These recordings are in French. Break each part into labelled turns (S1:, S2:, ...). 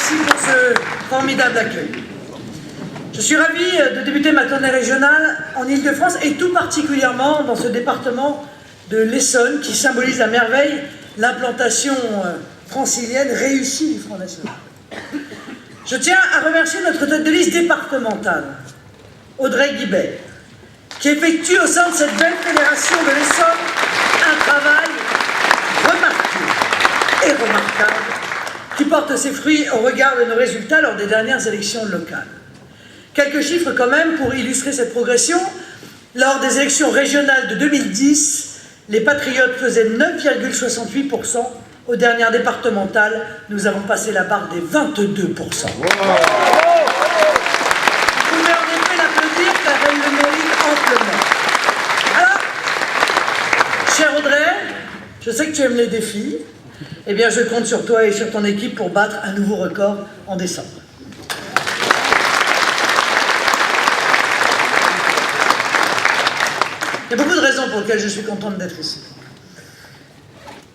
S1: merci pour ce formidable accueil. Je suis ravi de débuter ma tournée régionale en Île-de-France et tout particulièrement dans ce département de l'Essonne qui symbolise à merveille l'implantation francilienne réussie du Front National. Je tiens à remercier notre tête de liste départementale, Audrey Guibert, qui effectue au sein de cette belle fédération de l'Essonne un travail remarqué et remarquable qui porte ses fruits au regard de nos résultats lors des dernières élections locales. Quelques chiffres quand même pour illustrer cette progression. Lors des élections régionales de 2010, les Patriotes faisaient 9,68%. Aux dernières départementales, nous avons passé la barre des 22%. Vous pouvez en effet l'applaudir car elle le mérite amplement. Alors, cher Audrey, je sais que tu aimes les défis. Eh bien, je compte sur toi et sur ton équipe pour battre un nouveau record en décembre. Il y a beaucoup de raisons pour lesquelles je suis contente d'être ici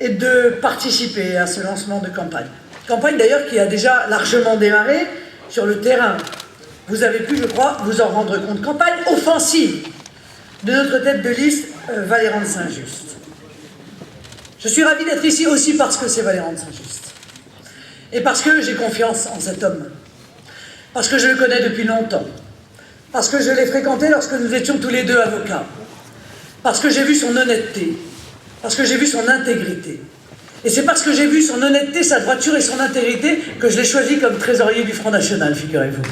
S1: et de participer à ce lancement de campagne. Campagne d'ailleurs qui a déjà largement démarré sur le terrain. Vous avez pu, je crois, vous en rendre compte. Campagne offensive de notre tête de liste, Valéran de Saint-Just. Je suis ravi d'être ici aussi parce que c'est Valéran de Saint-Just. Et parce que j'ai confiance en cet homme. Parce que je le connais depuis longtemps. Parce que je l'ai fréquenté lorsque nous étions tous les deux avocats. Parce que j'ai vu son honnêteté. Parce que j'ai vu son intégrité. Et c'est parce que j'ai vu son honnêteté, sa droiture et son intégrité que je l'ai choisi comme trésorier du Front National, figurez-vous.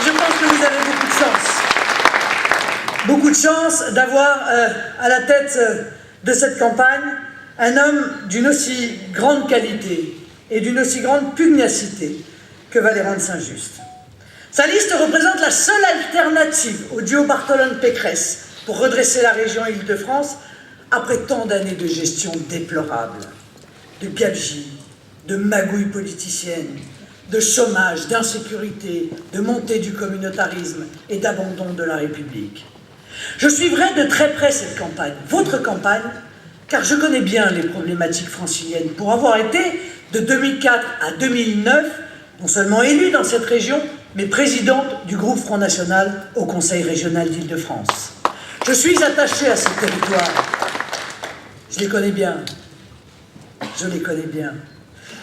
S1: Je pense que vous avez beaucoup de chance. Beaucoup de chance d'avoir à la tête de cette campagne un homme d'une aussi grande qualité et d'une aussi grande pugnacité que Valéran de Saint-Just. Sa liste représente la seule alternative au duo Barthelone-Pécresse pour redresser la région Île-de-France après tant d'années de gestion déplorable, de gabegie, de magouille politicienne, de chômage, d'insécurité, de montée du communautarisme et d'abandon de la République. Je suivrai de très près cette campagne, votre campagne, car je connais bien les problématiques franciliennes pour avoir été, de 2004 à 2009, non seulement élue dans cette région, mais présidente du groupe Front National au Conseil régional d'Île-de-France. Je suis attaché à ce territoire. Je les connais bien. Je les connais bien.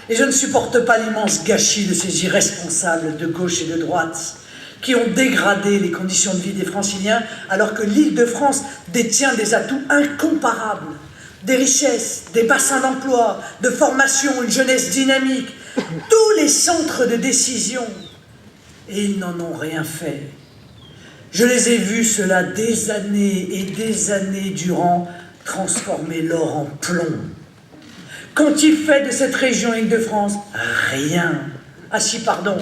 S1: Et je ne supporte pas l'immense gâchis de ces irresponsables de gauche et de droite qui ont dégradé les conditions de vie des Franciliens alors que l'Île-de-France détient des atouts incomparables, des richesses, des bassins d'emploi, de formation, une jeunesse dynamique, tous les centres de décision. Et ils n'en ont rien fait. Je les ai vus, cela, des années et des années durant, transformer l'or en plomb. Qu'ont-ils fait de cette région Île-de-France? Rien. Ah si, pardon.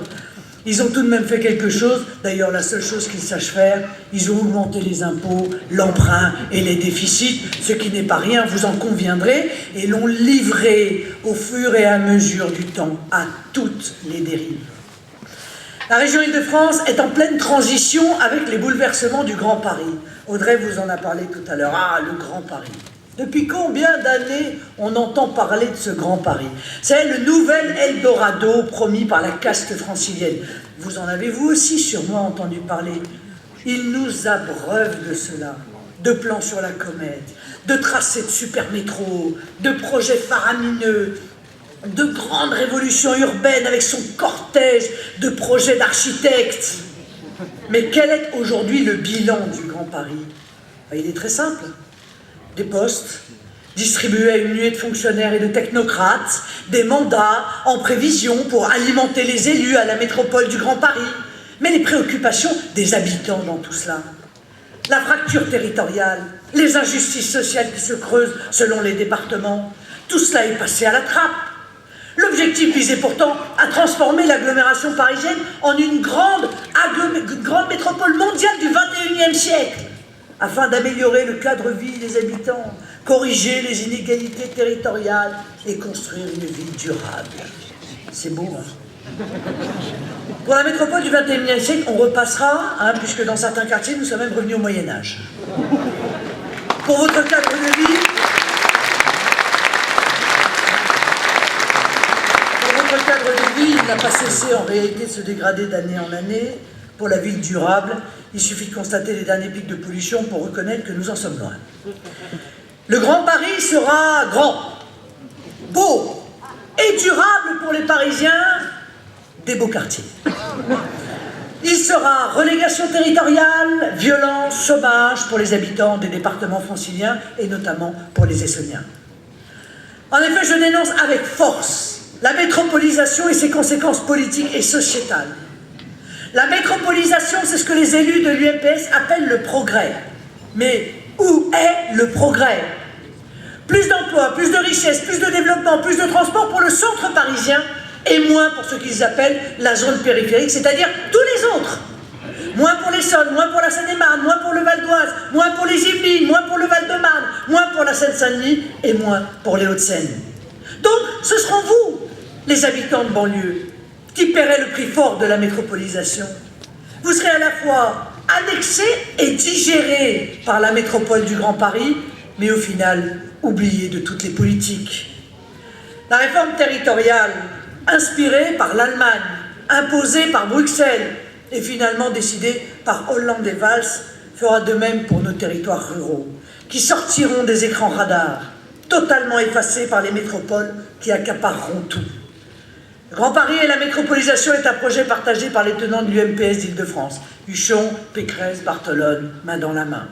S1: Ils ont tout de même fait quelque chose. D'ailleurs, la seule chose qu'ils sachent faire, ils ont augmenté les impôts, l'emprunt et les déficits, ce qui n'est pas rien, vous en conviendrez, et l'ont livré au fur et à mesure du temps à toutes les dérives. La région Île-de-France est en pleine transition avec les bouleversements du Grand Paris. Audrey vous en a parlé tout à l'heure. Ah, le Grand Paris. Depuis combien d'années on entend parler de ce Grand Paris? C'est le nouvel Eldorado promis par la caste francilienne. Vous en avez vous aussi sûrement entendu parler. Ils nous abreuvent de cela, de plans sur la comète, de tracés de super-métro, de projets faramineux, de grandes révolutions urbaines avec son cortège de projets d'architectes. Mais quel est aujourd'hui le bilan du Grand Paris? Il est très simple. Des postes distribués à une nuée de fonctionnaires et de technocrates, des mandats en prévision pour alimenter les élus à la métropole du Grand Paris. Mais les préoccupations des habitants dans tout cela, la fracture territoriale, les injustices sociales qui se creusent selon les départements, tout cela est passé à la trappe. L'objectif visait pourtant à transformer l'agglomération parisienne en une grande métropole mondiale du XXIe siècle, afin d'améliorer le cadre de vie des habitants, corriger les inégalités territoriales et construire une ville durable. C'est beau, hein? Pour la métropole du XXIe siècle, on repassera, puisque dans certains quartiers, nous sommes même revenus au Moyen-Âge. Pour votre cadre de vie, n'a pas cessé en réalité de se dégrader d'année en année. Pour la ville durable, il suffit de constater les derniers pics de pollution pour reconnaître que nous en sommes loin. Le Grand Paris sera grand, beau et durable pour les Parisiens des beaux quartiers. Il sera relégation territoriale, violence, chômage pour les habitants des départements franciliens et notamment pour les Essonniens. En effet, je dénonce avec force la métropolisation et ses conséquences politiques et sociétales. La métropolisation, c'est ce que les élus de l'UMPS appellent le progrès. Mais où est le progrès? Plus d'emplois, plus de richesses, plus de développement, plus de transport pour le centre parisien et moins pour ce qu'ils appellent la zone périphérique, c'est-à-dire tous les autres. Moins pour l'Essonne, moins pour la Seine-et-Marne, moins pour le Val d'Oise, moins pour les Yvelines, moins pour le Val-de-Marne, moins pour la Seine-Saint-Denis et moins pour les Hauts-de-Seine. Donc, ce seront vous, les habitants de banlieue, qui paierez le prix fort de la métropolisation. Vous serez à la fois annexés et digérés par la métropole du Grand Paris, mais au final, oubliés de toutes les politiques. La réforme territoriale, inspirée par l'Allemagne, imposée par Bruxelles et finalement décidée par Hollande et Valls, fera de même pour nos territoires ruraux, qui sortiront des écrans radars, totalement effacés par les métropoles qui accapareront tout. Le Grand Paris et la métropolisation est un projet partagé par les tenants de l'UMPS d'Île-de-France. Huchon, Pécresse, Barthelone, main dans la main.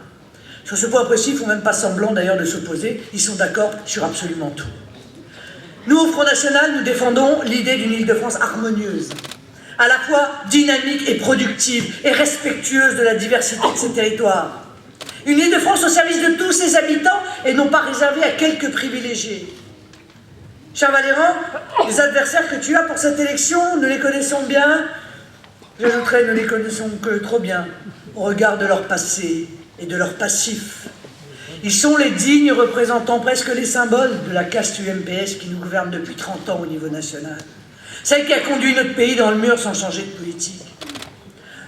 S1: Sur ce point précis, il ne faut même pas semblant d'ailleurs de s'opposer, ils sont d'accord sur absolument tout. Nous, au Front National, nous défendons l'idée d'une Île-de-France harmonieuse, à la fois dynamique et productive, et respectueuse de la diversité de ses territoires. Une Île-de-France au service de tous ses habitants, et non pas réservée à quelques privilégiés. Cher Valéran, les adversaires que tu as pour cette élection, nous les connaissons bien, j'ajouterais, nous les connaissons que trop bien, au regard de leur passé et de leur passif. Ils sont les dignes représentants, presque les symboles de la caste UMPS qui nous gouverne depuis 30 ans au niveau national. Celle qui a conduit notre pays dans le mur sans changer de politique.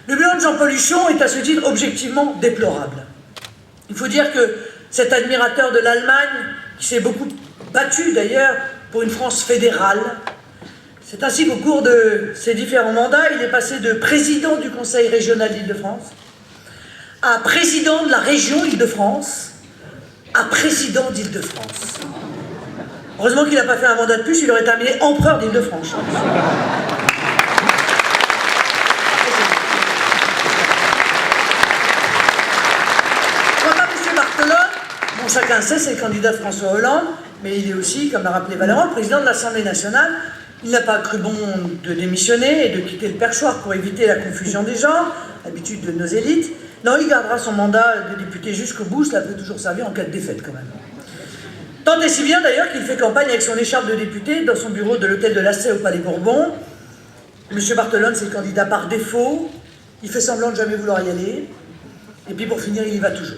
S1: Le bilan de Jean-Paul Huchon est à ce titre objectivement déplorable. Il faut dire que cet admirateur de l'Allemagne, qui s'est beaucoup battu d'ailleurs pour une France fédérale, c'est ainsi qu'au cours de ses différents mandats, il est passé de président du Conseil régional d'Île-de-France à président de la région Île-de-France, à président d'Île-de-France. Heureusement qu'il n'a pas fait un mandat de plus, il aurait terminé empereur d'Île-de-France. Quant à M. Barthelone, bon, chacun sait, c'est le candidat de François Hollande, mais il est aussi, comme l'a rappelé Valéran, le président de l'Assemblée nationale. Il n'a pas cru bon de démissionner et de quitter le perchoir pour éviter la confusion des genres, habitude de nos élites. Non, il gardera son mandat de député jusqu'au bout, cela peut toujours servir en cas de défaite quand même. Tant et si bien d'ailleurs qu'il fait campagne avec son écharpe de député dans son bureau de l'hôtel de Lassay au Palais Bourbon. M. Barthelone, c'est le candidat par défaut, il fait semblant de jamais vouloir y aller, et puis pour finir, il y va toujours.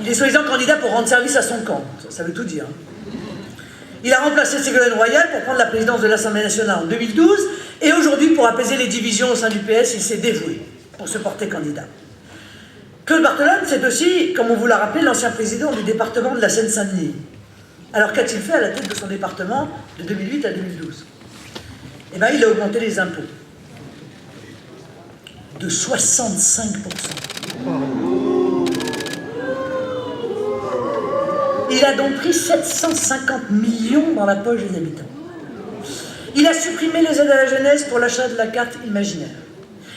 S1: Il est soi-disant candidat pour rendre service à son camp, ça veut tout dire. Il a remplacé Ségolène Royal pour prendre la présidence de l'Assemblée nationale en 2012, et aujourd'hui, pour apaiser les divisions au sein du PS, il s'est dévoué pour se porter candidat. Claude Barthelone, c'est aussi, comme on vous l'a rappelé, l'ancien président du département de la Seine-Saint-Denis. Alors qu'a-t-il fait à la tête de son département de 2008 à 2012? Eh bien, il a augmenté les impôts de 65%. Il a donc pris 750 millions dans la poche des habitants. Il a supprimé les aides à la jeunesse pour l'achat de la carte imaginaire.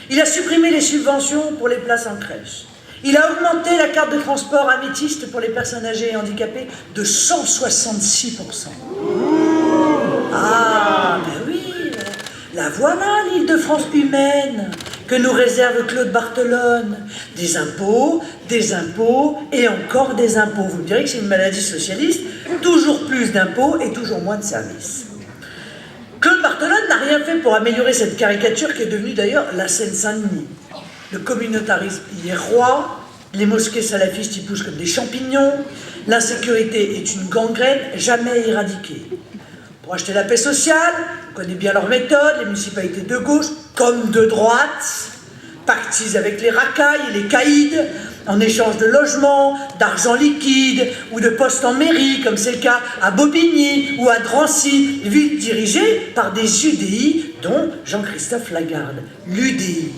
S1: Il a supprimé les subventions pour les places en crèche. Il a augmenté la carte de transport améthyste pour les personnes âgées et handicapées de 166%. Ah, ben oui, la voilà l'Île-de-France humaine que nous réserve Claude Barthelone. Des impôts et encore des impôts. Vous me direz que c'est une maladie socialiste, toujours plus d'impôts et toujours moins de services. Claude Barthelone n'a rien fait pour améliorer cette caricature qui est devenue d'ailleurs la Seine-Saint-Denis. Le communautarisme y est roi, les mosquées salafistes y poussent comme des champignons, l'insécurité est une gangrène jamais éradiquée. Pour acheter la paix sociale, on connaît bien leurs méthodes, les municipalités de gauche comme de droite, pactisent avec les racailles et les caïds, en échange de logements, d'argent liquide ou de postes en mairie, comme c'est le cas à Bobigny ou à Drancy, ville dirigée par des UDI, dont Jean-Christophe Lagarde. L'UDI,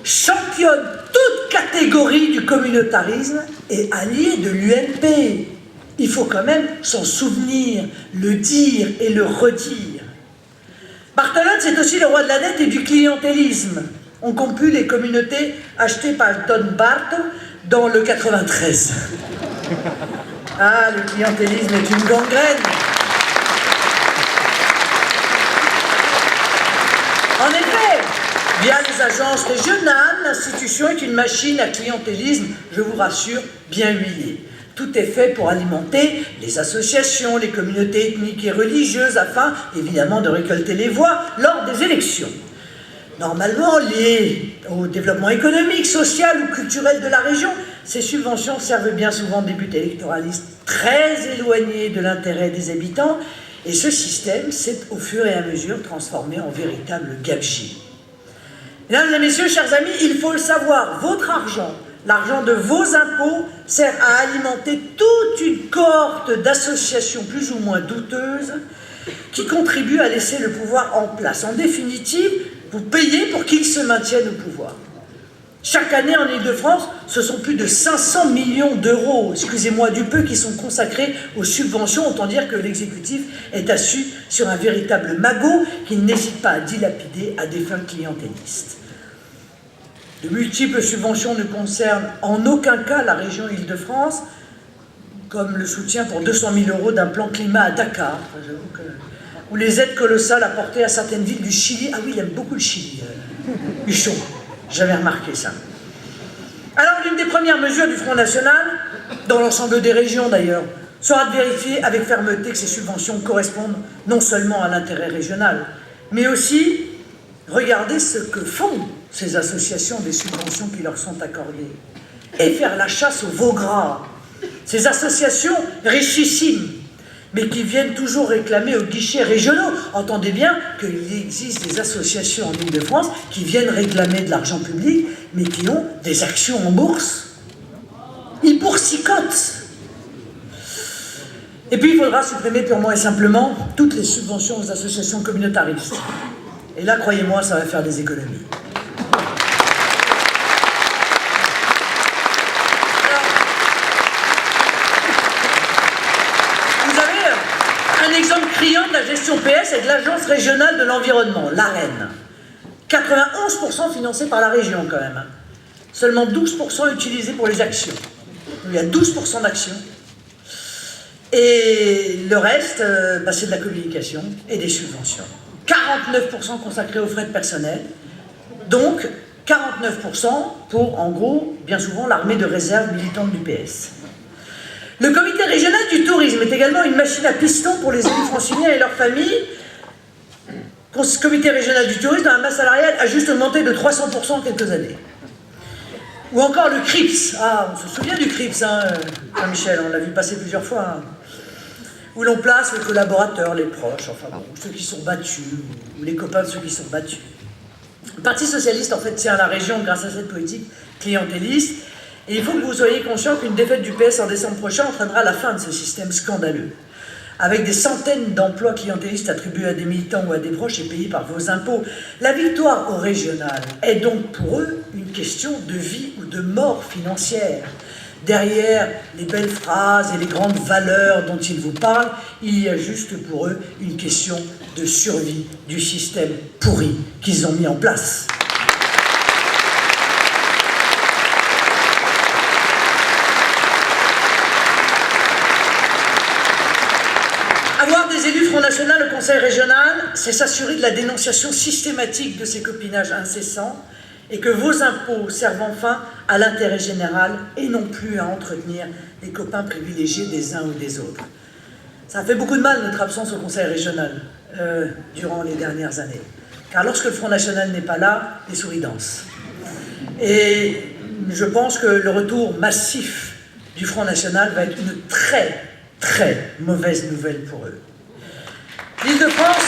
S1: championne toute catégorie du communautarisme et alliée de l'UMP. Il faut quand même s'en souvenir, le dire et le redire. Barthelone, c'est aussi le roi de la dette et du clientélisme. On comput les communautés achetées par Don Barto dans le 93. Ah, le clientélisme est une gangrène. En effet, via les agences régionales, l'institution est une machine à clientélisme, je vous rassure, bien huilée. Tout est fait pour alimenter les associations, les communautés ethniques et religieuses, afin, évidemment, de récolter les voix lors des élections. Normalement liées au développement économique, social ou culturel de la région, ces subventions servent bien souvent des buts électoralistes très éloignés de l'intérêt des habitants, et ce système s'est au fur et à mesure transformé en véritable gabegie. Mesdames et messieurs, chers amis, il faut le savoir, votre argent, l'argent de vos impôts, sert à alimenter toute une cohorte d'associations plus ou moins douteuses qui contribuent à laisser le pouvoir en place. En définitive, vous payez pour qu'ils se maintiennent au pouvoir. Chaque année en Île-de-France, ce sont plus de 500 millions d'euros, excusez-moi du peu, qui sont consacrés aux subventions. Autant dire que l'exécutif est assis sur un véritable magot qu'il n'hésite pas à dilapider à des fins clientélistes. De multiples subventions ne concernent en aucun cas la région Île-de-France, comme le soutien pour 200 000 € d'un plan climat à Dakar, ou les aides colossales apportées à certaines villes du Chili. Ah oui, il aime beaucoup le Chili, Huchon, j'avais remarqué ça. Alors, l'une des premières mesures du Front National, dans l'ensemble des régions d'ailleurs, sera de vérifier avec fermeté que ces subventions correspondent non seulement à l'intérêt régional, mais aussi regarder ce que font ces associations des subventions qui leur sont accordées, et faire la chasse aux veaux gras. Ces associations richissimes, mais qui viennent toujours réclamer aux guichets régionaux. Entendez bien qu'il existe des associations en Île-de-France qui viennent réclamer de l'argent public, mais qui ont des actions en bourse. Ils boursicotent. Et puis il faudra supprimer purement et simplement toutes les subventions aux associations communautaristes. Et là, croyez-moi, ça va faire des économies. Un exemple criant de la gestion PS est de l'Agence régionale de l'environnement, l'AREN. 91% financé par la région quand même. Seulement 12% utilisé pour les actions. Il y a 12% d'actions. Et le reste, c'est de la communication et des subventions. 49% consacrés aux frais de personnel. Donc 49% pour, en gros, bien souvent, l'armée de réserve militante du PS. Le comité régional du tourisme est également une machine à piston pour les élus franciliens et leurs familles. Ce comité régional du tourisme, dans la masse salariale, a juste augmenté de 300% en quelques années. Ou encore le CRIPS. Ah, on se souvient du CRIPS, hein, Jean-Michel, on l'a vu passer plusieurs fois. Hein. Où l'on place les collaborateurs, les proches, enfin bon, ceux qui sont battus, ou les copains de ceux qui sont battus. Le Parti socialiste, en fait, tient à la région grâce à cette politique clientéliste. Et il faut que vous soyez conscient qu'une défaite du PS en décembre prochain entraînera la fin de ce système scandaleux. Avec des centaines d'emplois clientélistes attribués à des militants ou à des proches et payés par vos impôts, la victoire au régional est donc pour eux une question de vie ou de mort financière. Derrière les belles phrases et les grandes valeurs dont ils vous parlent, il y a juste pour eux une question de survie du système pourri qu'ils ont mis en place. Avoir des élus Front National au Conseil régional, c'est s'assurer de la dénonciation systématique de ces copinages incessants et que vos impôts servent enfin à l'intérêt général et non plus à entretenir les copains privilégiés des uns ou des autres. Ça a fait beaucoup de mal notre absence au Conseil régional durant les dernières années. Car lorsque le Front National n'est pas là, les souris dansent. Et je pense que le retour massif du Front National va être une très, très mauvaise nouvelle pour eux. L'Île-de-France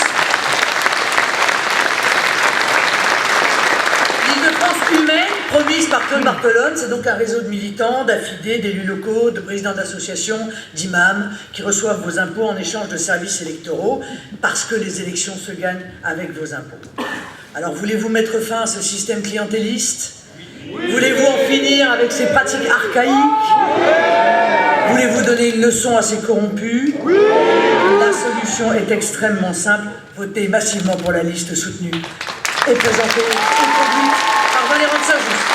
S1: humaine promise par Claude Barthelone, c'est donc un réseau de militants, d'affidés, d'élus locaux, de présidents d'associations, d'imams, qui reçoivent vos impôts en échange de services électoraux, parce que les élections se gagnent avec vos impôts. Alors voulez-vous mettre fin à ce système clientéliste? Voulez-vous en finir avec ces pratiques archaïques? Voulez-vous donner une leçon à ces corrompus? La solution est extrêmement simple. Votez massivement pour la liste soutenue et présentée et conduite par Valérie de Saint-Just.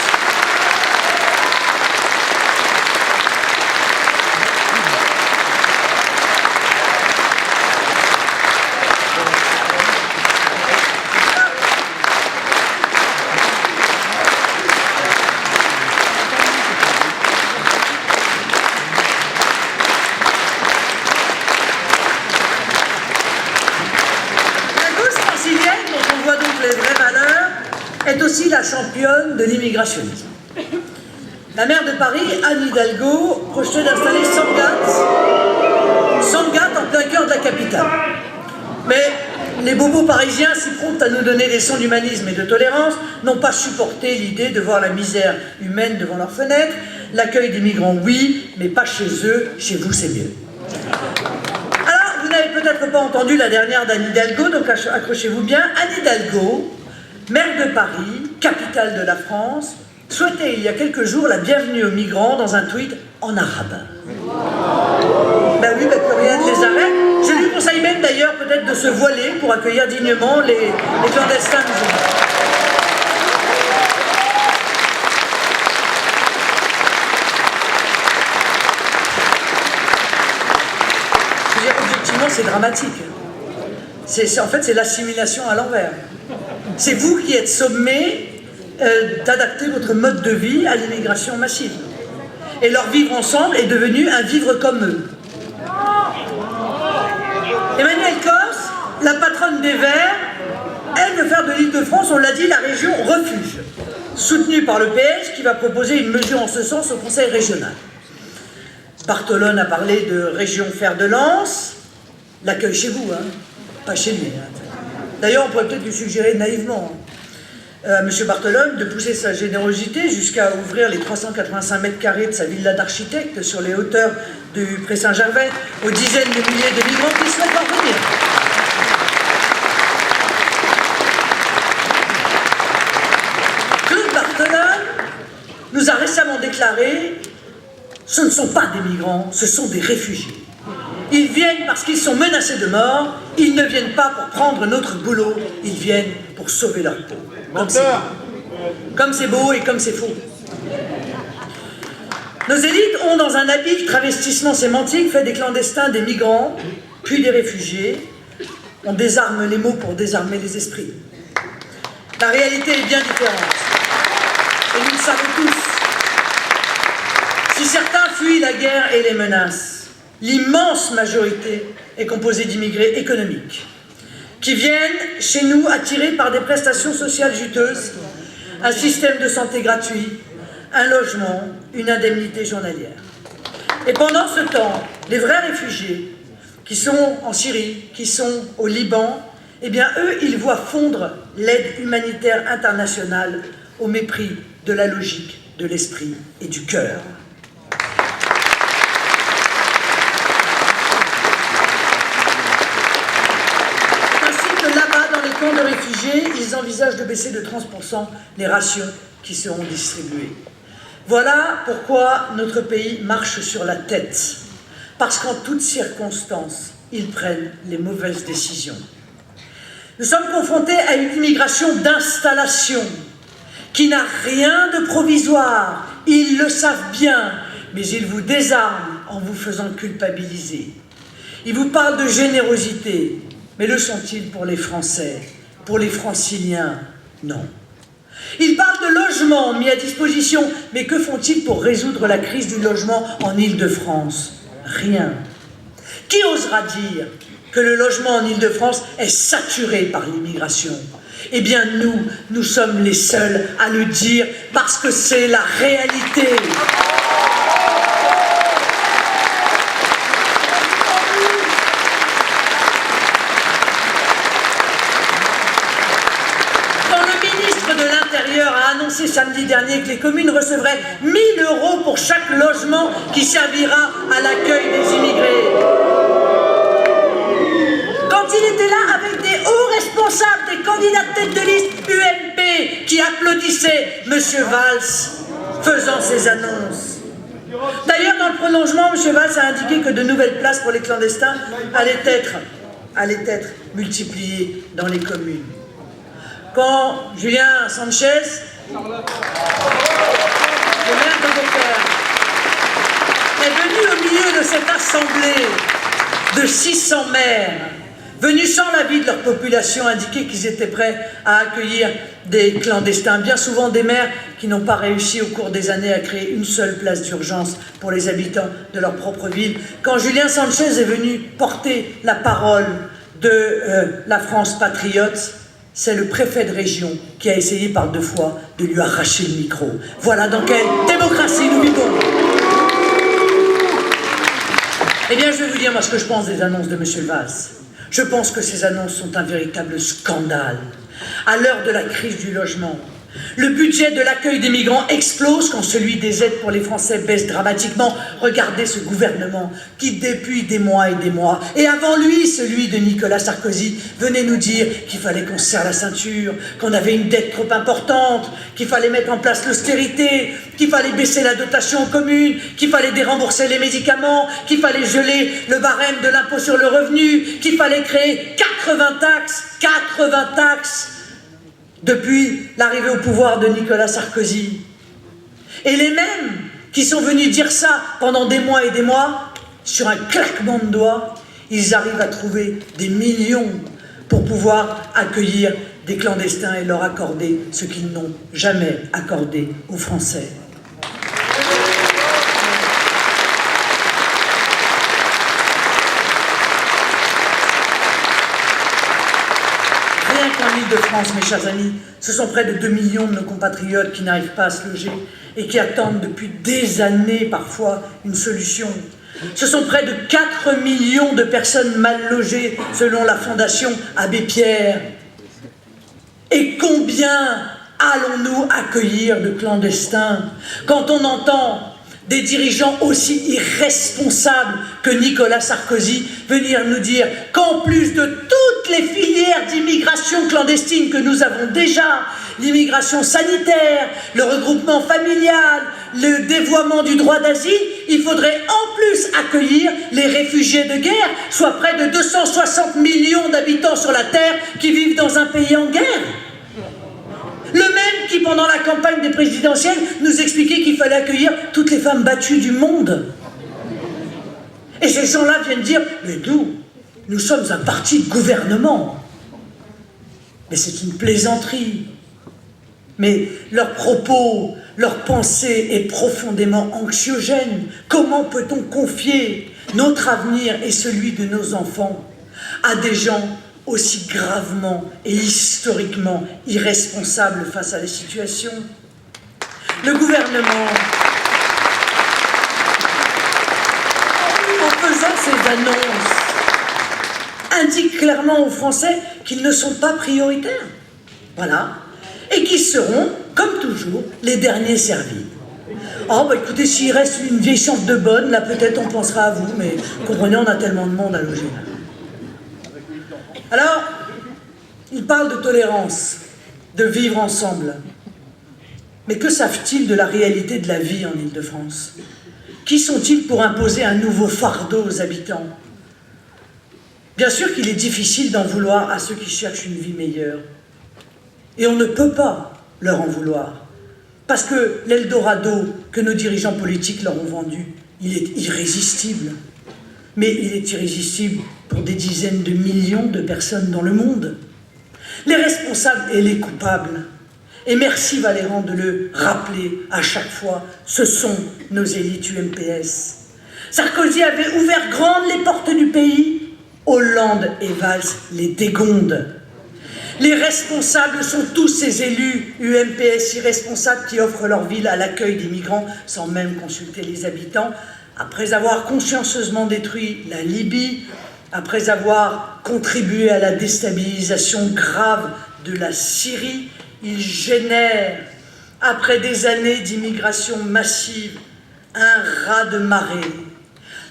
S1: Est aussi la championne de l'immigrationnisme. La maire de Paris, Anne Hidalgo, projetait d'installer Sangatte en plein cœur de la capitale. Mais les bobos parisiens, si prompts à nous donner des leçons d'humanisme et de tolérance, n'ont pas supporté l'idée de voir la misère humaine devant leurs fenêtres. L'accueil des migrants, oui, mais pas chez eux, chez vous c'est mieux. Alors, vous n'avez peut-être pas entendu la dernière d'Anne Hidalgo, donc accrochez-vous bien. Anne Hidalgo, maire de Paris, capitale de la France, souhaitait il y a quelques jours la bienvenue aux migrants dans un tweet en arabe. Ben oui, ben plus rien ne les arrête. Je lui conseille même d'ailleurs peut-être de se voiler pour accueillir dignement les clandestins musulmans. Je veux dire, objectivement, c'est dramatique. En fait, c'est l'assimilation à l'envers. C'est vous qui êtes sommés d'adapter votre mode de vie à l'immigration massive. Et leur vivre ensemble est devenu un vivre comme eux. Emmanuelle Corse, la patronne des Verts, elle veut faire de l'Île-de-France, on l'a dit, la région refuge, soutenue par le PS qui va proposer une mesure en ce sens au Conseil régional. Barthelone a parlé de région fer de lance, l'accueil chez vous, hein, pas chez lui. Hein. D'ailleurs, on pourrait peut-être lui suggérer naïvement à M. Barthelone de pousser sa générosité jusqu'à ouvrir les 385 mètres carrés de sa villa d'architecte sur les hauteurs du Pré-Saint-Gervais aux dizaines de milliers de migrants qui souhaitent parvenir. Claude Barthelone nous a récemment déclaré « Ce ne sont pas des migrants, ce sont des réfugiés. Ils viennent parce qu'ils sont menacés de mort, ils ne viennent pas pour prendre notre boulot, ils viennent pour sauver leur peau. » Comme c'est beau et comme c'est faux. Nos élites ont, dans un habile travestissement sémantique, fait des clandestins des migrants, puis des réfugiés. On désarme les mots pour désarmer les esprits. La réalité est bien différente. Et nous le savons tous. Si certains fuient la guerre et les menaces, l'immense majorité est composée d'immigrés économiques, qui viennent chez nous attirés par des prestations sociales juteuses, un système de santé gratuit, un logement, une indemnité journalière. Et pendant ce temps, les vrais réfugiés, qui sont en Syrie, qui sont au Liban, eh bien eux, ils voient fondre l'aide humanitaire internationale au mépris de la logique, de l'esprit et du cœur. De réfugiés, ils envisagent de baisser de 30% les rations qui seront distribuées. Voilà pourquoi notre pays marche sur la tête. Parce qu'en toutes circonstances, ils prennent les mauvaises décisions. Nous sommes confrontés à une immigration d'installation qui n'a rien de provisoire. Ils le savent bien, mais ils vous désarment en vous faisant culpabiliser. Ils vous parlent de générosité. Mais le sont-ils pour les Français? Pour les Franciliens? Non. Ils parlent de logements mis à disposition, mais que font-ils pour résoudre la crise du logement en Île-de-France? Rien. Qui osera dire que le logement en Île-de-France est saturé par l'immigration? Eh bien nous sommes les seuls à le dire parce que c'est la réalité. annoncé samedi dernier que les communes recevraient 1 000 € pour chaque logement qui servira à l'accueil des immigrés. Quand il était là avec des hauts responsables, des candidats de tête de liste UMP qui applaudissaient M. Valls faisant ces annonces. D'ailleurs, dans le prolongement, M. Valls a indiqué que de nouvelles places pour les clandestins allaient être multipliées dans les communes. Quand Julien Sanchez, le maire de Beaucaire, est venu au milieu de cette assemblée de 600 maires, venus sans l'avis de leur population, indiquer qu'ils étaient prêts à accueillir des clandestins, bien souvent des maires qui n'ont pas réussi au cours des années à créer une seule place d'urgence pour les habitants de leur propre ville. Quand Julien Sanchez est venu porter la parole de la France patriote, c'est le préfet de région qui a essayé par 2 fois de lui arracher le micro. Voilà dans quelle démocratie nous vivons. Eh bien, je vais vous dire moi ce que je pense des annonces de M. Valls. Je pense que ces annonces sont un véritable scandale. À l'heure de la crise du logement, le budget de l'accueil des migrants explose quand celui des aides pour les Français baisse dramatiquement. Regardez ce gouvernement qui, depuis des mois, et avant lui, celui de Nicolas Sarkozy, venait nous dire qu'il fallait qu'on se serre la ceinture, qu'on avait une dette trop importante, qu'il fallait mettre en place l'austérité, qu'il fallait baisser la dotation aux communes, qu'il fallait dérembourser les médicaments, qu'il fallait geler le barème de l'impôt sur le revenu, qu'il fallait créer 80 taxes, depuis l'arrivée au pouvoir de Nicolas Sarkozy. Et les mêmes qui sont venus dire ça pendant des mois et des mois, sur un claquement de doigts, ils arrivent à trouver des millions pour pouvoir accueillir des clandestins et leur accorder ce qu'ils n'ont jamais accordé aux Français. En Île-de-France, mes chers amis, ce sont près de 2 millions de nos compatriotes qui n'arrivent pas à se loger et qui attendent depuis des années parfois une solution. Ce sont près de 4 millions de personnes mal logées selon la Fondation Abbé Pierre. Et combien allons-nous accueillir de clandestins quand on entend des dirigeants aussi irresponsables que Nicolas Sarkozy venir nous dire qu'en plus de toutes les filières d'immigration clandestine que nous avons déjà, l'immigration sanitaire, le regroupement familial, le dévoiement du droit d'asile, il faudrait en plus accueillir les réfugiés de guerre, soit près de 260 millions d'habitants sur la Terre qui vivent dans un pays en guerre. Le même qui, pendant la campagne des présidentielles, nous expliquait qu'il fallait accueillir toutes les femmes battues du monde. Et ces gens-là viennent dire, mais nous sommes un parti de gouvernement. Mais c'est une plaisanterie. Mais leurs propos, leur pensée est profondément anxiogène. Comment peut-on confier notre avenir et celui de nos enfants à des gens aussi gravement et historiquement irresponsables face à la situation? Le gouvernement, en faisant ces annonces, indique clairement aux Français qu'ils ne sont pas prioritaires. Voilà. Et qu'ils seront, comme toujours, les derniers servis. Oh, bah écoutez, s'il reste une vieille chambre de bonne, là peut-être on pensera à vous, mais comprenez, on a tellement de monde à loger. Alors, ils parlent de tolérance, de vivre ensemble. Mais que savent-ils de la réalité de la vie en Île-de-France? Qui sont-ils pour imposer un nouveau fardeau aux habitants? Bien sûr qu'il est difficile d'en vouloir à ceux qui cherchent une vie meilleure. Et on ne peut pas leur en vouloir. Parce que l'Eldorado que nos dirigeants politiques leur ont vendu, il est irrésistible. Mais il est irrésistible pour des dizaines de millions de personnes dans le monde. Les responsables et les coupables, et merci Valéran de le rappeler à chaque fois, ce sont nos élites UMPS. Sarkozy avait ouvert grandes les portes du pays, Hollande et Valls les dégondent. Les responsables sont tous ces élus UMPS irresponsables qui offrent leur ville à l'accueil des migrants sans même consulter les habitants. Après avoir consciencieusement détruit la Libye, après avoir contribué à la déstabilisation grave de la Syrie, ils génèrent après des années d'immigration massive, un raz-de-marée,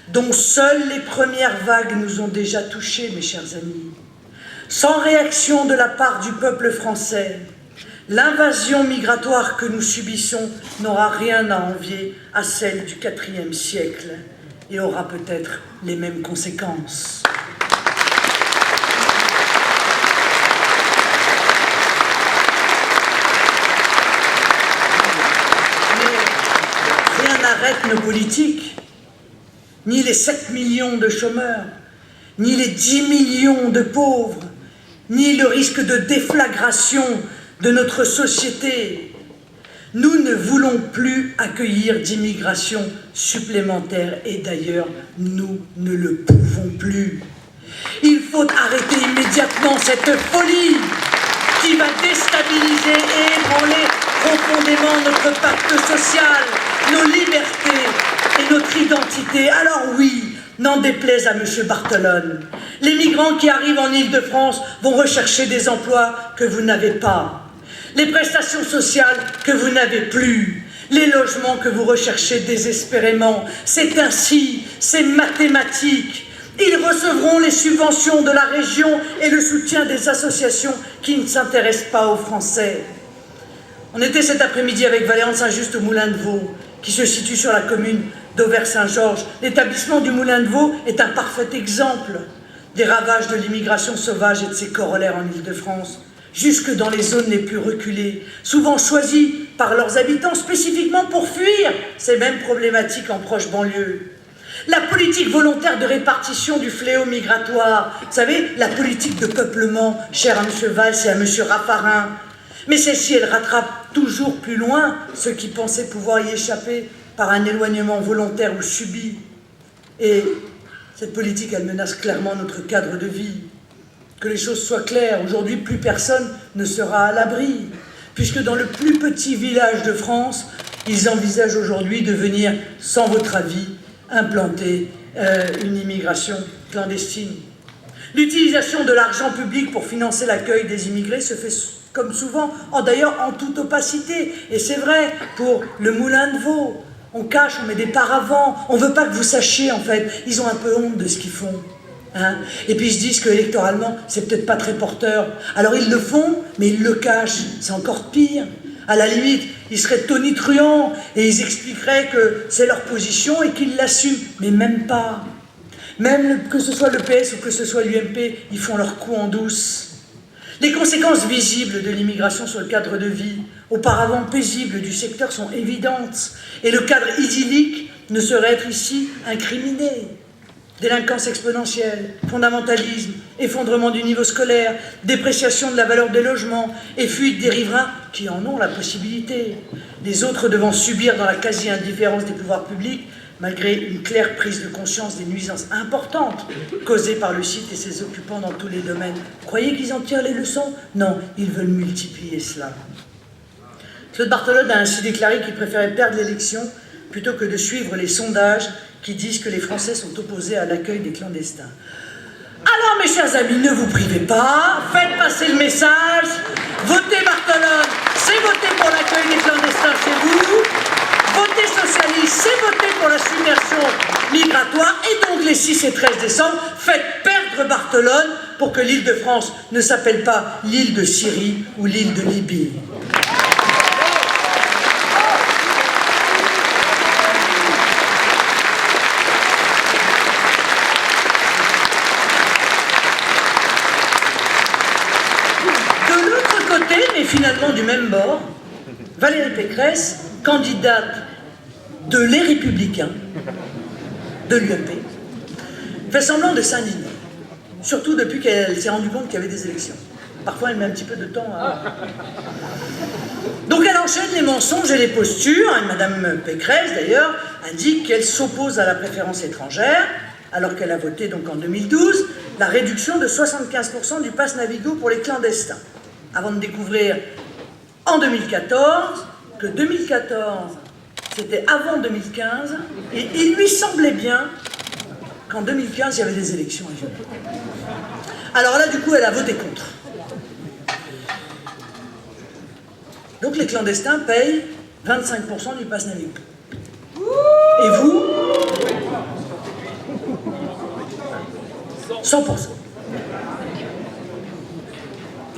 S1: dont seules les premières vagues nous ont déjà touchés, mes chers amis. Sans réaction de la part du peuple français, l'invasion migratoire que nous subissons n'aura rien à envier à celle du IVe siècle et aura peut-être les mêmes conséquences. Mais rien n'arrête nos politiques, ni les 7 millions de chômeurs, ni les 10 millions de pauvres, ni le risque de déflagration de notre société. Nous ne voulons plus accueillir d'immigration supplémentaire et d'ailleurs, nous ne le pouvons plus. Il faut arrêter immédiatement cette folie qui va déstabiliser et ébranler profondément notre pacte social, nos libertés et notre identité. Alors oui, n'en déplaise à M. Barthelone, les migrants qui arrivent en Île-de-France vont rechercher des emplois que vous n'avez pas, les prestations sociales que vous n'avez plus, les logements que vous recherchez désespérément. C'est ainsi, c'est mathématique. Ils recevront les subventions de la région et le soutien des associations qui ne s'intéressent pas aux Français. On était cet après-midi avec Valérie de Saint-Just au Moulin de Vaux, qui se situe sur la commune d'Auvers-Saint-Georges. L'établissement du Moulin de Vaux est un parfait exemple des ravages de l'immigration sauvage et de ses corollaires en Île-de-France, jusque dans les zones les plus reculées, souvent choisies par leurs habitants spécifiquement pour fuir ces mêmes problématiques en proche banlieue. La politique volontaire de répartition du fléau migratoire, vous savez, la politique de peuplement chère à M. Valls et à M. Raffarin, mais celle-ci, elle rattrape toujours plus loin ceux qui pensaient pouvoir y échapper par un éloignement volontaire ou subi. Et cette politique, elle menace clairement notre cadre de vie. Que les choses soient claires, aujourd'hui, plus personne ne sera à l'abri, puisque dans le plus petit village de France, ils envisagent aujourd'hui de venir, sans votre avis, implanter une immigration clandestine. L'utilisation de l'argent public pour financer l'accueil des immigrés se fait comme souvent, d'ailleurs en toute opacité. Et c'est vrai, pour le Moulin de Vaux, on cache, on met des paravents, on ne veut pas que vous sachiez en fait, ils ont un peu honte de ce qu'ils font. Hein, et puis ils se disent qu'électoralement, c'est peut-être pas très porteur. Alors ils le font, mais ils le cachent, c'est encore pire. À la limite, ils seraient tonitruants et ils expliqueraient que c'est leur position et qu'ils l'assument, mais même pas. Même que ce soit le PS ou que ce soit l'UMP, ils font leur coup en douce. Les conséquences visibles de l'immigration sur le cadre de vie, auparavant paisible du secteur, sont évidentes. Et le cadre idyllique ne saurait être ici incriminé. Délinquance exponentielle, fondamentalisme, effondrement du niveau scolaire, dépréciation de la valeur des logements et fuite des riverains qui en ont la possibilité. Les autres devant subir dans la quasi-indifférence des pouvoirs publics, malgré une claire prise de conscience des nuisances importantes causées par le site et ses occupants dans tous les domaines. Vous croyez qu'ils en tirent les leçons? Non, ils veulent multiplier cela. Claude Barthelone a ainsi déclaré qu'il préférait perdre l'élection plutôt que de suivre les sondages qui disent que les Français sont opposés à l'accueil des clandestins. Alors, mes chers amis, ne vous privez pas, faites passer le message, votez Barthelone, c'est voter pour l'accueil des clandestins chez vous, votez socialiste, c'est voter pour la submersion migratoire, et donc les 6 et 13 décembre, faites perdre Barthelone pour que l'Île-de-France ne s'appelle pas l'île de Syrie ou l'île de Libye. Mais finalement du même bord, Valérie Pécresse, candidate de Les Républicains, de l'UMP, fait semblant de s'indigner, surtout depuis qu'elle s'est rendue compte qu'il y avait des élections. Parfois, elle met un petit peu de temps à... Donc elle enchaîne les mensonges et les postures, et Madame Pécresse, d'ailleurs, indique qu'elle s'oppose à la préférence étrangère, alors qu'elle a voté donc en 2012 la réduction de 75% du pass Navigo pour les clandestins. Avant de découvrir en 2014 que 2014 c'était avant 2015 et il lui semblait bien qu'en 2015 il y avait des élections régionales. Alors là du coup elle a voté contre. Donc les clandestins payent 25% du pass Navigo. Et vous, 100%.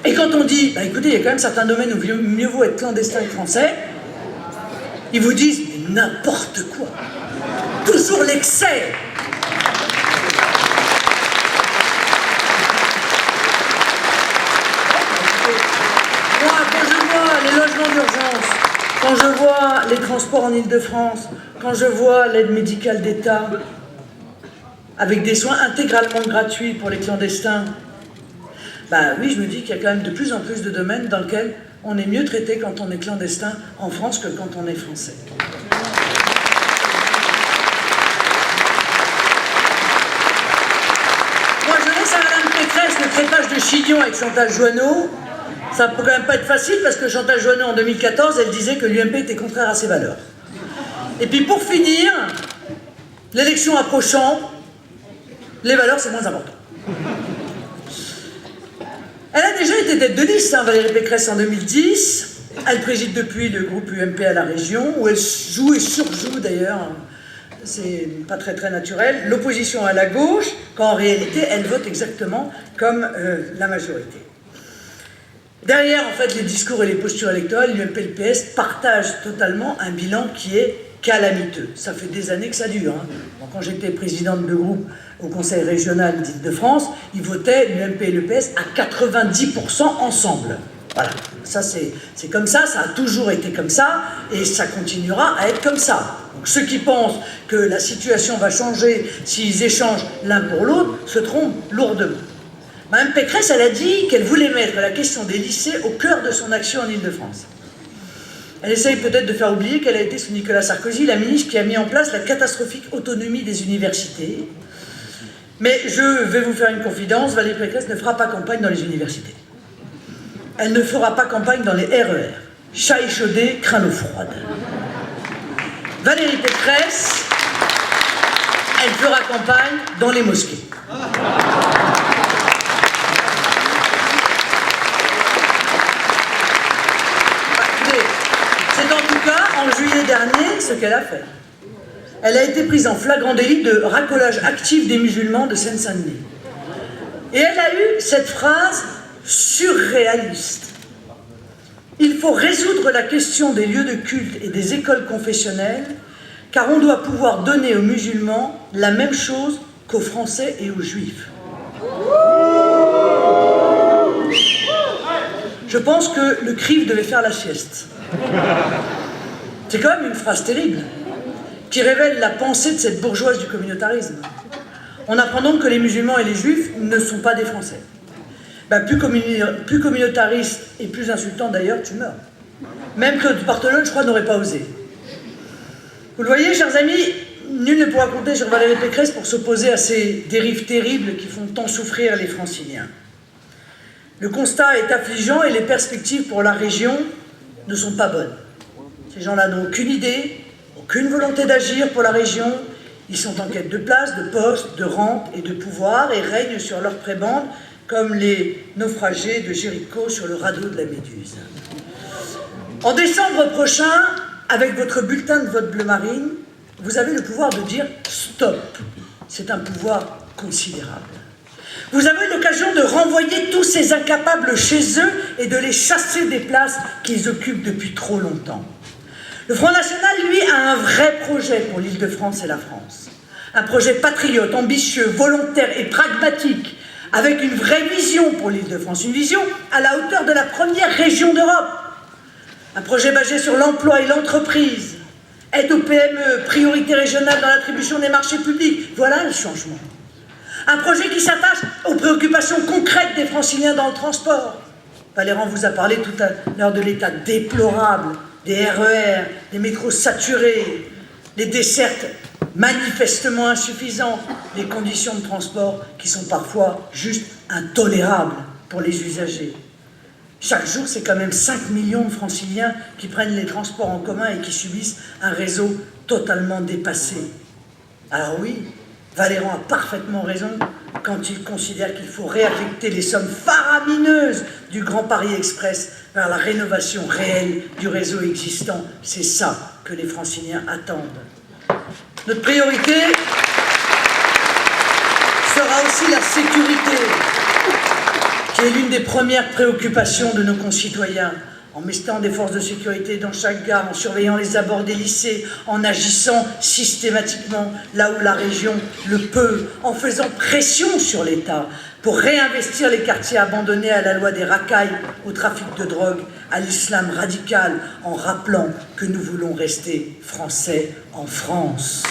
S1: Et quand on dit, bah écoutez, il y a quand même certains domaines où mieux vaut être clandestin que français, ils vous disent, mais n'importe quoi. Toujours l'excès. Moi, quand je vois les logements d'urgence, quand je vois les transports en Île-de-France, quand je vois l'aide médicale d'État, avec des soins intégralement gratuits pour les clandestins, bah oui, je me dis qu'il y a quand même de plus en plus de domaines dans lesquels on est mieux traité quand on est clandestin en France que quand on est français. Moi, je laisse à Mme Pécresse le traitage de chignon avec Chantal Joanneau. Ça ne peut quand même pas être facile parce que Chantal Joanneau, en 2014, elle disait que l'UMP était contraire à ses valeurs. Et puis pour finir, l'élection approchant, les valeurs, c'est moins important. Elle a déjà été tête de liste, hein, Valérie Pécresse, en 2010. Elle préside depuis le groupe UMP à la région, où elle joue et surjoue d'ailleurs, c'est pas très naturel, l'opposition à la gauche, quand en réalité elle vote exactement comme la majorité. Derrière, en fait, les discours et les postures électorales, l'UMP et le PS partagent totalement un bilan qui est calamiteux. Ça fait des années que ça dure. Hein. Bon, quand j'étais présidente de groupe au Conseil régional d'Île-de-France, ils votaient l'UMP et le PS à 90% ensemble. Voilà, ça c'est comme ça a toujours été comme ça, et ça continuera à être comme ça. Donc ceux qui pensent que la situation va changer s'ils échangent l'un pour l'autre se trompent lourdement. Mme Pécresse, elle a dit qu'elle voulait mettre la question des lycées au cœur de son action en Île-de-France. Elle essaye peut-être de faire oublier qu'elle a été sous Nicolas Sarkozy la ministre qui a mis en place la catastrophique autonomie des universités. Mais je vais vous faire une confidence, Valérie Pécresse ne fera pas campagne dans les universités. Elle ne fera pas campagne dans les RER. Chat échaudé, craint l'eau froide. Valérie Pécresse, elle fera campagne dans les mosquées. C'est en tout cas, en juillet dernier, ce qu'elle a fait. Elle a été prise en flagrant délit de racolage actif des musulmans de Seine-Saint-Denis. Et elle a eu cette phrase surréaliste. Il faut résoudre la question des lieux de culte et des écoles confessionnelles, car on doit pouvoir donner aux musulmans la même chose qu'aux Français et aux Juifs. Je pense que le CRIF devait faire la sieste. C'est quand même une phrase terrible, qui révèle la pensée de cette bourgeoise du communautarisme. On apprend donc que les musulmans et les juifs ne sont pas des Français. Ben, plus communautariste et plus insultant d'ailleurs, tu meurs. Même Claude Barthelone, je crois, n'aurait pas osé. Vous le voyez, chers amis, nul ne pourra compter sur Valérie Pécresse pour s'opposer à ces dérives terribles qui font tant souffrir les Franciliens. Le constat est affligeant et les perspectives pour la région ne sont pas bonnes. Ces gens-là n'ont aucune idée, aucune volonté d'agir pour la région. Ils sont en quête de place, de poste, de rente et de pouvoir et règnent sur leur prébande comme les naufragés de Jéricho sur le radeau de la Méduse. En décembre prochain, avec votre bulletin de vote bleu marine, vous avez le pouvoir de dire stop. C'est un pouvoir considérable. Vous avez l'occasion de renvoyer tous ces incapables chez eux et de les chasser des places qu'ils occupent depuis trop longtemps. Le Front National, lui, a un vrai projet pour l'Île-de-France et la France. Un projet patriote, ambitieux, volontaire et pragmatique, avec une vraie vision pour l'Île-de-France, une vision à la hauteur de la première région d'Europe. Un projet basé sur l'emploi et l'entreprise, aide aux PME, priorité régionale dans l'attribution des marchés publics. Voilà le changement. Un projet qui s'attache aux préoccupations concrètes des Franciliens dans le transport. Valéran vous a parlé tout à l'heure de l'état déplorable des RER, des métros saturés, les dessertes manifestement insuffisantes, les conditions de transport qui sont parfois juste intolérables pour les usagers. Chaque jour, c'est quand même 5 millions de Franciliens qui prennent les transports en commun et qui subissent un réseau totalement dépassé. Alors oui, Valéran a parfaitement raison quand il considère qu'il faut réaffecter les sommes faramineuses du Grand Paris Express vers la rénovation réelle du réseau existant. C'est ça que les Franciliens attendent. Notre priorité sera aussi la sécurité, qui est l'une des premières préoccupations de nos concitoyens. En mettant des forces de sécurité dans chaque gare, en surveillant les abords des lycées, en agissant systématiquement là où la région le peut, en faisant pression sur l'État pour réinvestir les quartiers abandonnés à la loi des racailles, au trafic de drogue, à l'islam radical, en rappelant que nous voulons rester français en France.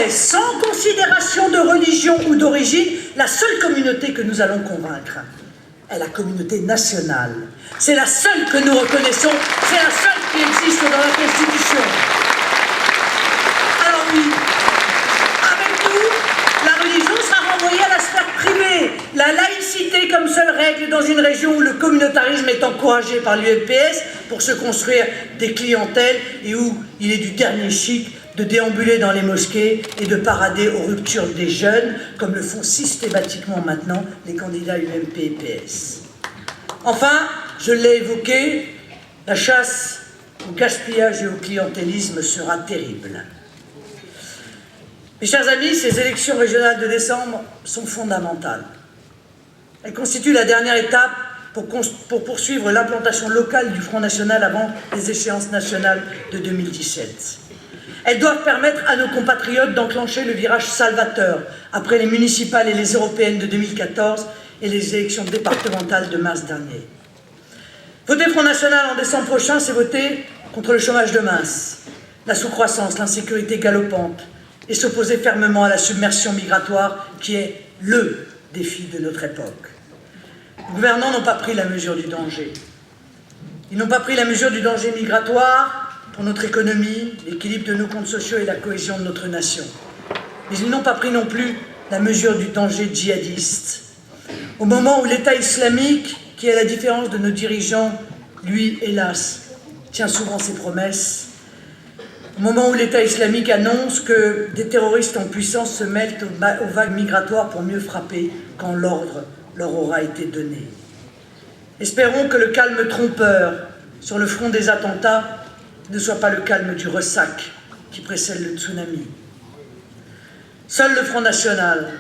S1: Sans considération de religion ou d'origine, la seule communauté que nous allons convaincre est la communauté nationale. C'est la seule que nous reconnaissons, c'est la seule qui existe dans la Constitution. Alors oui, avec nous, la religion sera renvoyée à la sphère privée. La laïcité comme seule règle dans une région où le communautarisme est encouragé par l'UMPS pour se construire des clientèles et où il est du dernier chic de déambuler dans les mosquées et de parader aux ruptures des jeunes, comme le font systématiquement maintenant les candidats UMP et PS. Enfin, je l'ai évoqué, la chasse au gaspillage et au clientélisme sera terrible. Mes chers amis, ces élections régionales de décembre sont fondamentales. Elles constituent la dernière étape pour poursuivre l'implantation locale du Front National avant les échéances nationales de 2017. Elles doivent permettre à nos compatriotes d'enclencher le virage salvateur après les municipales et les européennes de 2014 et les élections départementales de mars dernier. Voter Front National en décembre prochain, c'est voter contre le chômage de masse, la sous-croissance, l'insécurité galopante et s'opposer fermement à la submersion migratoire qui est le défi de notre époque. Les gouvernants n'ont pas pris la mesure du danger. Ils n'ont pas pris la mesure du danger migratoire pour notre économie, l'équilibre de nos comptes sociaux et la cohésion de notre nation. Mais ils n'ont pas pris non plus la mesure du danger djihadiste. Au moment où l'État islamique, qui à la différence de nos dirigeants, lui, hélas, tient souvent ses promesses, au moment où l'État islamique annonce que des terroristes en puissance se mêlent aux vagues migratoires pour mieux frapper quand l'ordre leur aura été donné. Espérons que le calme trompeur sur le front des attentats ne soit pas le calme du ressac qui précède le tsunami. Seul le Front National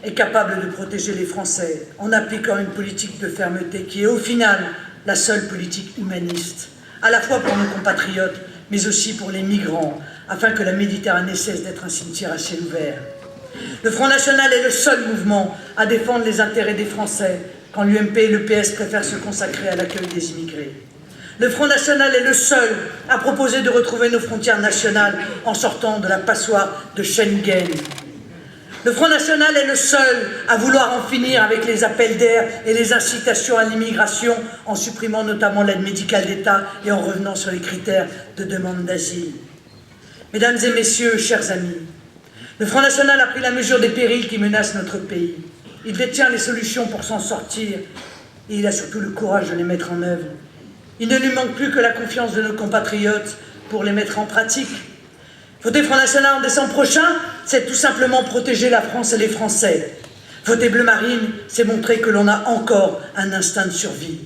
S1: est capable de protéger les Français en appliquant une politique de fermeté qui est au final la seule politique humaniste, à la fois pour nos compatriotes, mais aussi pour les migrants, afin que la Méditerranée cesse d'être un cimetière à ciel ouvert. Le Front National est le seul mouvement à défendre les intérêts des Français quand l'UMP et le PS préfèrent se consacrer à l'accueil des immigrés. Le Front National est le seul à proposer de retrouver nos frontières nationales en sortant de la passoire de Schengen. Le Front National est le seul à vouloir en finir avec les appels d'air et les incitations à l'immigration en supprimant notamment l'aide médicale d'État et en revenant sur les critères de demande d'asile. Mesdames et messieurs, chers amis, le Front National a pris la mesure des périls qui menacent notre pays. Il détient les solutions pour s'en sortir et il a surtout le courage de les mettre en œuvre. Il ne lui manque plus que la confiance de nos compatriotes pour les mettre en pratique. Voter Front National en décembre prochain, c'est tout simplement protéger la France et les Français. Voter Bleu Marine, c'est montrer que l'on a encore un instinct de survie.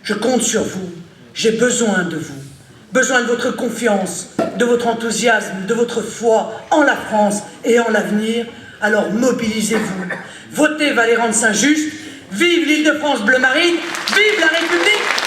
S1: Je compte sur vous, j'ai besoin de vous. Besoin de votre confiance, de votre enthousiasme, de votre foi en la France et en l'avenir. Alors mobilisez-vous. Votez Valéran de Saint-Just. Vive l'Île-de-France Bleu Marine. Vive la République.